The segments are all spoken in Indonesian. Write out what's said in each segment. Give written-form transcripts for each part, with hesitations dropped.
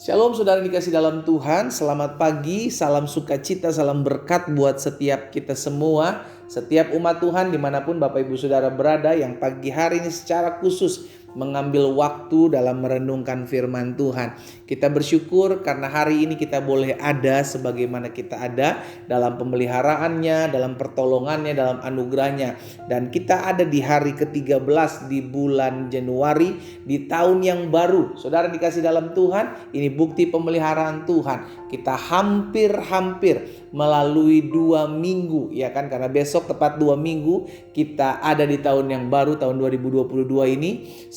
Shalom saudara dikasih dalam Tuhan, selamat pagi, salam sukacita, salam berkat buat setiap kita semua, setiap umat Tuhan dimanapun Bapak Ibu Saudara berada yang pagi hari ini secara khusus mengambil waktu dalam merenungkan firman Tuhan. Kita bersyukur karena hari ini kita boleh ada sebagaimana kita ada dalam pemeliharaannya, dalam pertolongannya, dalam anugerahnya. Dan kita ada di hari ke-13 di bulan Januari di tahun yang baru. Saudara dikasih dalam Tuhan, ini bukti pemeliharaan Tuhan. Kita hampir melalui 2 minggu, ya kan? Karena besok tepat 2 minggu kita ada di tahun yang baru, tahun 2022 ini.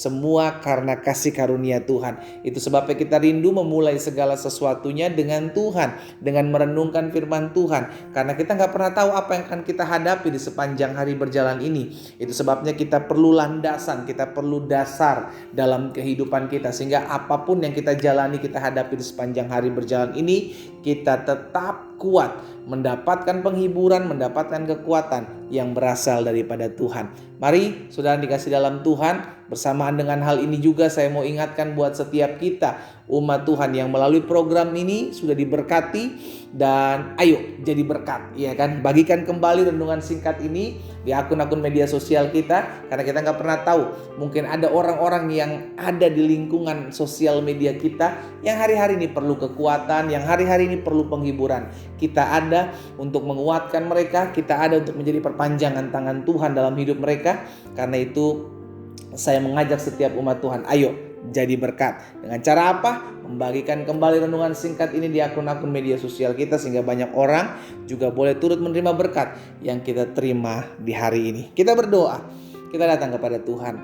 Semua karena kasih karunia Tuhan. Itu sebabnya kita rindu memulai segala sesuatunya dengan Tuhan, dengan merenungkan firman Tuhan. Karena kita gak pernah tahu apa yang akan kita hadapi di sepanjang hari berjalan ini. Itu sebabnya kita perlu landasan, kita perlu dasar dalam kehidupan kita. Sehingga apapun yang kita jalani, kita hadapi di sepanjang hari berjalan ini, kita tetap kuat, mendapatkan penghiburan, mendapatkan kekuatan yang berasal daripada Tuhan. Mari saudara dikasih dalam Tuhan, bersamaan dengan hal ini juga saya mau ingatkan buat setiap kita umat Tuhan yang melalui program ini sudah diberkati. Dan ayo jadi berkat, ya kan? Bagikan kembali renungan singkat ini di akun-akun media sosial kita, karena kita nggak pernah tahu, mungkin ada orang-orang yang ada di lingkungan sosial media kita yang hari-hari ini perlu kekuatan, yang hari-hari ini perlu penghiburan. Kita ada untuk menguatkan mereka, kita ada untuk menjadi perpanjangan tangan Tuhan dalam hidup mereka. Karena itu saya mengajak setiap umat Tuhan, ayo jadi berkat. Dengan cara apa? Membagikan kembali renungan singkat ini di akun-akun media sosial kita, sehingga banyak orang juga boleh turut menerima berkat yang kita terima di hari ini. Kita berdoa, kita datang kepada Tuhan.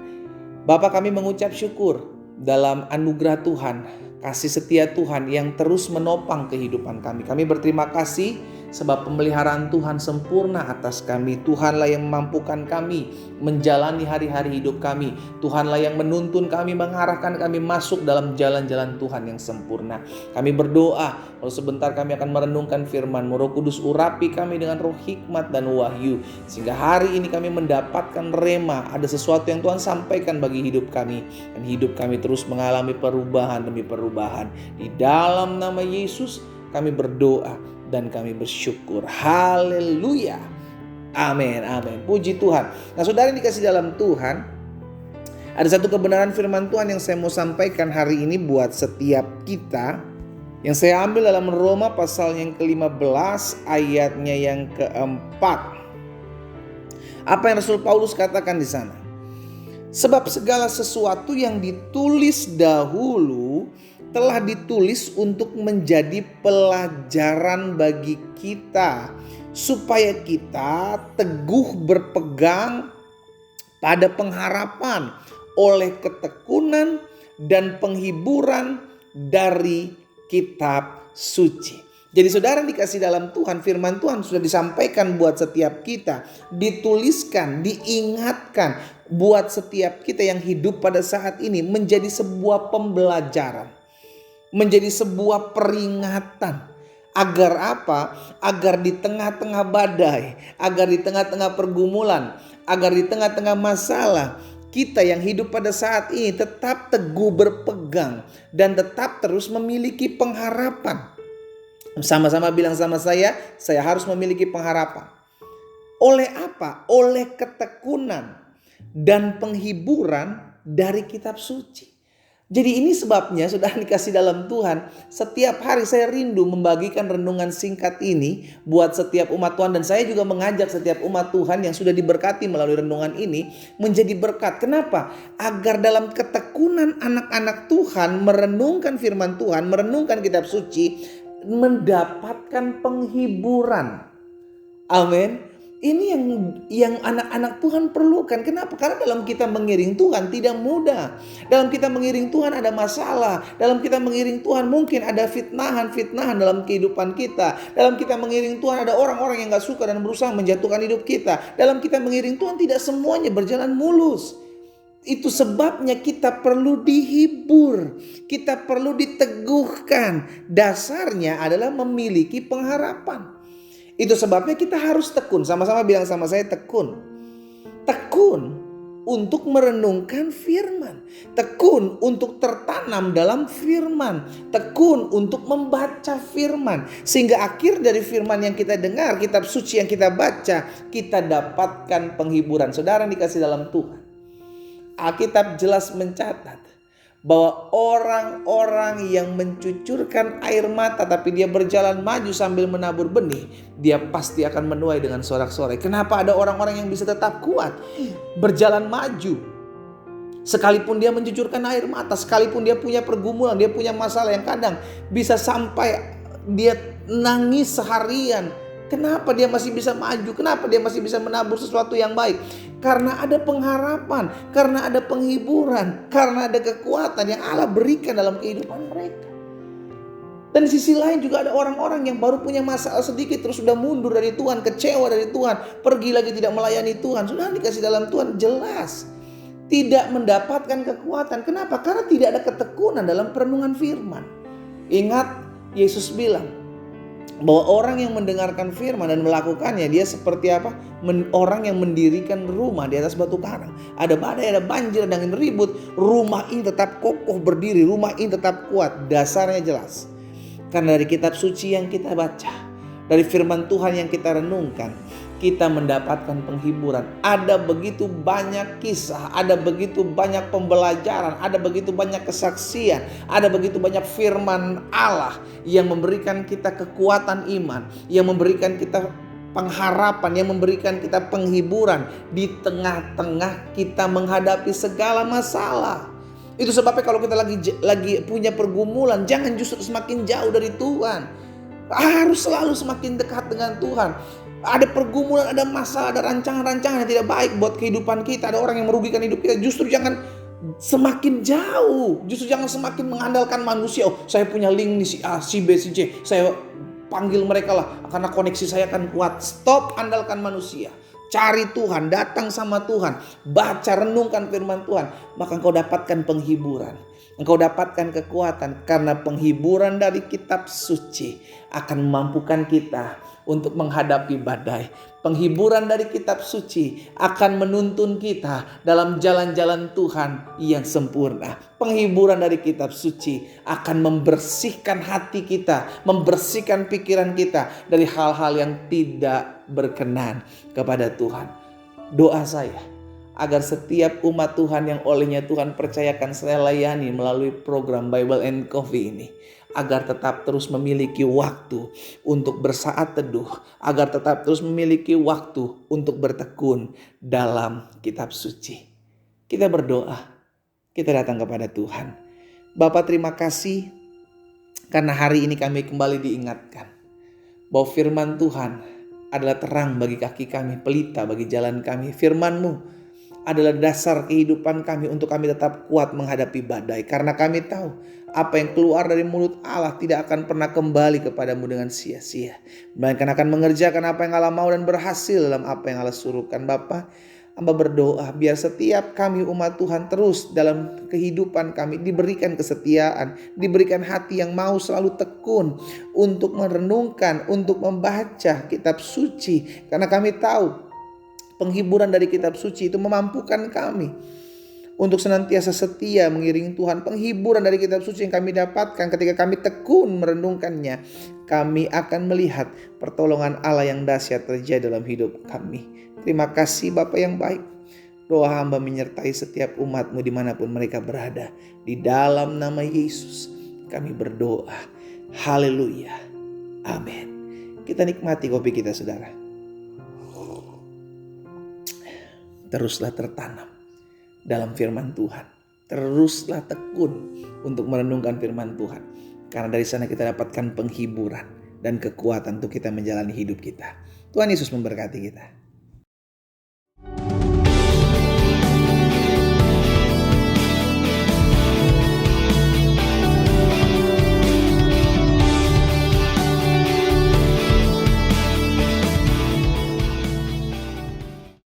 Bapa, kami mengucap syukur dalam anugerah Tuhan, kasih setia Tuhan yang terus menopang kehidupan kami. Kami berterima kasih sebab pemeliharaan Tuhan sempurna atas kami. Tuhanlah yang memampukan kami menjalani hari-hari hidup kami. Tuhanlah yang menuntun kami, mengarahkan kami masuk dalam jalan-jalan Tuhan yang sempurna. Kami berdoa, kalau sebentar kami akan merenungkan firman-Mu. Roh Kudus urapi kami dengan roh hikmat dan wahyu, sehingga hari ini kami mendapatkan rema. Ada sesuatu yang Tuhan sampaikan bagi hidup kami, dan hidup kami terus mengalami perubahan demi perubahan. Di dalam nama Yesus kami berdoa dan kami bersyukur. Haleluya. Amin, amin. Puji Tuhan. Nah saudara yang dikasih dalam Tuhan, ada satu kebenaran firman Tuhan yang saya mau sampaikan hari ini buat setiap kita, yang saya ambil dalam Roma pasal yang ke-15 ayatnya yang ke-4. Apa yang Rasul Paulus katakan di sana? Sebab segala sesuatu yang ditulis dahulu telah ditulis untuk menjadi pelajaran bagi kita, supaya kita teguh berpegang pada pengharapan oleh ketekunan dan penghiburan dari kitab suci. Jadi saudara dikasih dalam Tuhan, firman Tuhan sudah disampaikan buat setiap kita, dituliskan, diingatkan buat setiap kita yang hidup pada saat ini, menjadi sebuah pembelajaran, menjadi sebuah peringatan. Agar apa? Agar di tengah-tengah badai, agar di tengah-tengah pergumulan, agar di tengah-tengah masalah, kita yang hidup pada saat ini tetap teguh berpegang dan tetap terus memiliki pengharapan. Sama-sama bilang sama saya harus memiliki pengharapan. Oleh apa? Oleh ketekunan dan penghiburan dari kitab suci. Jadi ini sebabnya sudah dikasih dalam Tuhan, setiap hari saya rindu membagikan renungan singkat ini buat setiap umat Tuhan. Dan saya juga mengajak setiap umat Tuhan yang sudah diberkati melalui renungan ini menjadi berkat. Kenapa? Agar dalam ketekunan anak-anak Tuhan merenungkan firman Tuhan, merenungkan kitab suci, mendapatkan penghiburan. Amin. Ini yang anak-anak Tuhan perlukan. Kenapa? Karena dalam kita mengiring Tuhan tidak mudah. Dalam kita mengiring Tuhan ada masalah. Dalam kita mengiring Tuhan mungkin ada fitnahan dalam kehidupan kita. Dalam kita mengiring Tuhan ada orang-orang yang gak suka dan berusaha menjatuhkan hidup kita. Dalam kita mengiring Tuhan tidak semuanya berjalan mulus. Itu sebabnya kita perlu dihibur, kita perlu diteguhkan. Dasarnya adalah memiliki pengharapan. Itu sebabnya kita harus tekun. Sama-sama bilang sama saya, tekun. Tekun untuk merenungkan firman. Tekun untuk tertanam dalam firman. Tekun untuk membaca firman. Sehingga akhir dari firman yang kita dengar, kitab suci yang kita baca, kita dapatkan penghiburan. Saudara yang dikasih dalam Tuhan, Alkitab jelas mencatat bahwa orang-orang yang mencucurkan air mata tapi dia berjalan maju sambil menabur benih, dia pasti akan menuai dengan sorak-sorai. Kenapa ada orang-orang yang bisa tetap kuat berjalan maju sekalipun dia mencucurkan air mata, sekalipun dia punya pergumulan, dia punya masalah yang kadang bisa sampai dia nangis seharian? Kenapa dia masih bisa maju? Kenapa dia masih bisa menabur sesuatu yang baik? Karena ada pengharapan, karena ada penghiburan, karena ada kekuatan yang Allah berikan dalam kehidupan mereka. Dan di sisi lain juga ada orang-orang yang baru punya masalah sedikit terus sudah mundur dari Tuhan, kecewa dari Tuhan, pergi lagi tidak melayani Tuhan. Sudah dikasih dalam Tuhan jelas tidak mendapatkan kekuatan. Kenapa? Karena tidak ada ketekunan dalam perenungan firman. Ingat Yesus bilang bahwa orang yang mendengarkan firman dan melakukannya, dia seperti apa? Orang yang mendirikan rumah di atas batu karang. Ada badai, ada banjir, ada angin ribut, rumah ini tetap kokoh berdiri, rumah ini tetap kuat. Dasarnya jelas. Karena dari kitab suci yang kita baca, dari firman Tuhan yang kita renungkan, kita mendapatkan penghiburan. Ada begitu banyak kisah, ada begitu banyak pembelajaran, ada begitu banyak kesaksian, ada begitu banyak firman Allah yang memberikan kita kekuatan iman, yang memberikan kita pengharapan, yang memberikan kita penghiburan di tengah-tengah kita menghadapi segala masalah. Itu sebabnya kalau kita lagi punya pergumulan, jangan justru semakin jauh dari Tuhan. Harus selalu semakin dekat dengan Tuhan. Ada pergumulan, ada masalah, ada rancangan-rancangan yang tidak baik buat kehidupan kita. Ada orang yang merugikan hidup kita. Justru jangan semakin jauh. Justru jangan semakin mengandalkan manusia. Oh, saya punya link nih si A, si B, si C. Saya panggil mereka lah karena koneksi saya akan kuat. Stop andalkan manusia. Cari Tuhan, datang sama Tuhan, baca, renungkan firman Tuhan, maka engkau dapatkan penghiburan. Engkau dapatkan kekuatan karena penghiburan dari kitab suci akan memampukan kita untuk menghadapi badai. Penghiburan dari kitab suci akan menuntun kita dalam jalan-jalan Tuhan yang sempurna. Penghiburan dari kitab suci akan membersihkan hati kita, membersihkan pikiran kita dari hal-hal yang tidak berkenan kepada Tuhan. Doa saya agar setiap umat Tuhan yang olehnya Tuhan percayakan saya layani melalui program Bible and Coffee ini, agar tetap terus memiliki waktu untuk bersaat teduh, agar tetap terus memiliki waktu untuk bertekun dalam kitab suci. Kita berdoa, kita datang kepada Tuhan. Bapa, terima kasih karena hari ini kami kembali diingatkan bahwa firman Tuhan adalah terang bagi kaki kami, pelita bagi jalan kami. Firman-Mu adalah dasar kehidupan kami untuk kami tetap kuat menghadapi badai. Karena kami tahu apa yang keluar dari mulut Allah tidak akan pernah kembali kepadamu dengan sia-sia. Melainkan akan mengerjakan apa yang Allah mau dan berhasil dalam apa yang Allah suruhkan. Bapa, hamba berdoa biar setiap kami umat Tuhan terus dalam kehidupan kami diberikan kesetiaan, diberikan hati yang mau selalu tekun untuk merenungkan, untuk membaca kitab suci. Karena kami tahu penghiburan dari kitab suci itu memampukan kami untuk senantiasa setia mengiringi Tuhan. Penghiburan dari kitab suci yang kami dapatkan ketika kami tekun merenungkannya, kami akan melihat pertolongan Allah yang dahsyat terjadi dalam hidup kami. Terima kasih Bapa yang baik. Doa hamba menyertai setiap umat-Mu dimanapun mereka berada. Di dalam nama Yesus kami berdoa. Haleluya. Amin. Kita nikmati kopi kita, saudara. Teruslah tertanam dalam firman Tuhan. Teruslah tekun untuk merenungkan firman Tuhan. Karena dari sana kita dapatkan penghiburan dan kekuatan untuk kita menjalani hidup kita. Tuhan Yesus memberkati kita.